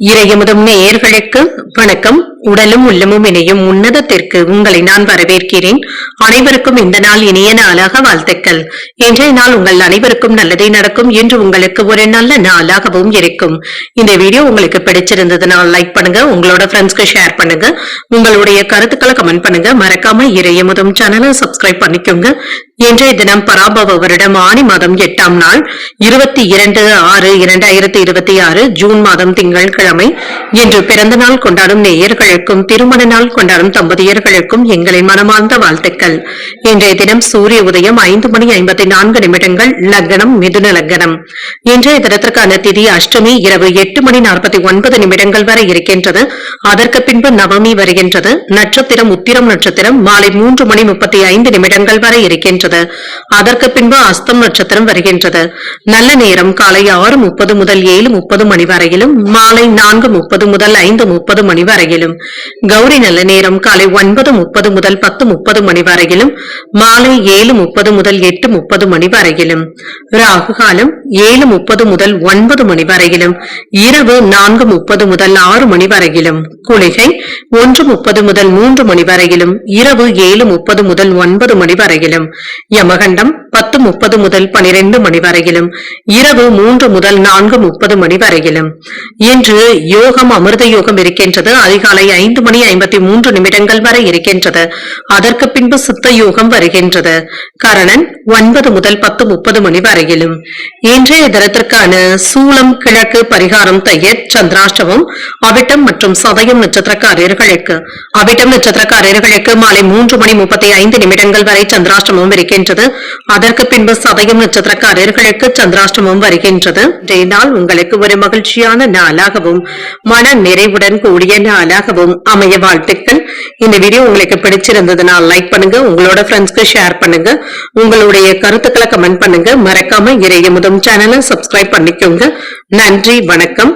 இறையமுதும் நேயர்களுக்கு வணக்கம். உடலும் உள்ளமும் இணையும் உன்னதத்திற்கு உங்களை நான் வரவேற்கிறேன். அனைவருக்கும் இந்த நாள் இனிய நாளாக வாழ்த்துக்கள். இன்றைய நாள் உங்கள் அனைவருக்கும் நல்லதே நடக்கும் என்று உங்களுக்கு ஒரு நல்ல நாளாகவும் இருக்கும். இந்த வீடியோ உங்களுக்கு பிடிச்சிருந்ததுனால் லைக் பண்ணுங்க, உங்களோட ஃப்ரெண்ட்ஸ்க்கு ஷேர் பண்ணுங்க, உங்களுடைய கருத்துக்களை கமெண்ட் பண்ணுங்க. மறக்காம இறையமுதும் சேனலை சப்ஸ்கிரைப் பண்ணிக்கோங்க. இன்றைய தினம் பராபவ வருடம் ஆனி மாதம் 8ஆம் நாள் 22/6/2026 ஜூன் மாதம் திங்கட்கிழமை. இன்று பிறந்த நாள் கொண்டாடும் நேயர்களுக்கும் திருமண நாள் கொண்டாடும் தம்பதியர்களுக்கும் எங்களின் மனமார்ந்த வாழ்த்துக்கள். இன்றைய தினம் சூரிய உதயம் 5:54 லக்னம் மிதுன லக்னம். இன்றைய தினத்திற்கான திதி அஷ்டமி இரவு 8:49 வரை இருக்கின்றது. அதற்கு பின்பு நவமி வருகின்றது. நட்சத்திரம் உத்திரம் நட்சத்திரம் மாலை 3:35 வரை இருக்கின்றது. அதற்கு பின்பு அஸ்தம் நட்சத்திரம் வருகின்றது. நல்ல நேரம் காலை 6:30 முதல் 7:30 வரையிலும், மாலை 4:30 முதல் 5:30 வரையிலும். கௌரி நல்ல நேரம் காலை 9:30 முதல் 10:30 வரையிலும், மாலை 7:30 முதல் 8:30 வரையிலும். ராகு காலம் 7:30 முதல் 9 வரையிலும், இரவு 4:30 முதல் 6 வரையிலும். குளிகை 1:30 முதல் 3 வரையிலும், இரவு 7:30 முதல் 9 வரையிலும். யமகண்டம் 10:30 முதல் 12 வரையிலும், இரவு 3 முதல் 4:30 வரையிலும். இன்று யோகம் அமிர்த யோகம் இருக்கின்றது. அதிகாலை 5:53 வரை இருக்கின்றது. அதற்கு பின்பு சித்த யோகம் வருகின்றது. கரணன் 9 முதல் 10:30 வரையிலும். இன்றைய தினத்திற்கான சூலம் கிழக்கு, பரிகாரம் தையர், சந்திராஷ்டமம். அவிட்டம் மற்றும் சதயம் நட்சத்திரக்காரர்களுக்கு மாலை 3:35 வரை சந்திராஷ்டமம் இருக்கின்றது. அதற்கு பின்பு சதயம் நட்சத்திரக்காரர்களுக்கு சந்திராஷ்டமம் வருகின்றது. இன்றைய நாள் உங்களுக்கு ஒரு மகிழ்ச்சியான நாளாகவும் மன நிறைவுடன் கூடிய நாளாகவும் அமைய வாழ்த்துக்கள். இந்த வீடியோ உங்களுக்கு பிடிச்சிருந்ததுனால் லைக் பண்ணுங்க, உங்களோட ஃப்ரெண்ட்ஸ்க்கு ஷேர் பண்ணுங்க, உங்களுடைய கருத்துக்களை கமெண்ட் பண்ணுங்க. மறக்காம இறையமுதும் சேனலை சப்ஸ்கிரைப் பண்ணிக்கோங்க. நன்றி, வணக்கம்.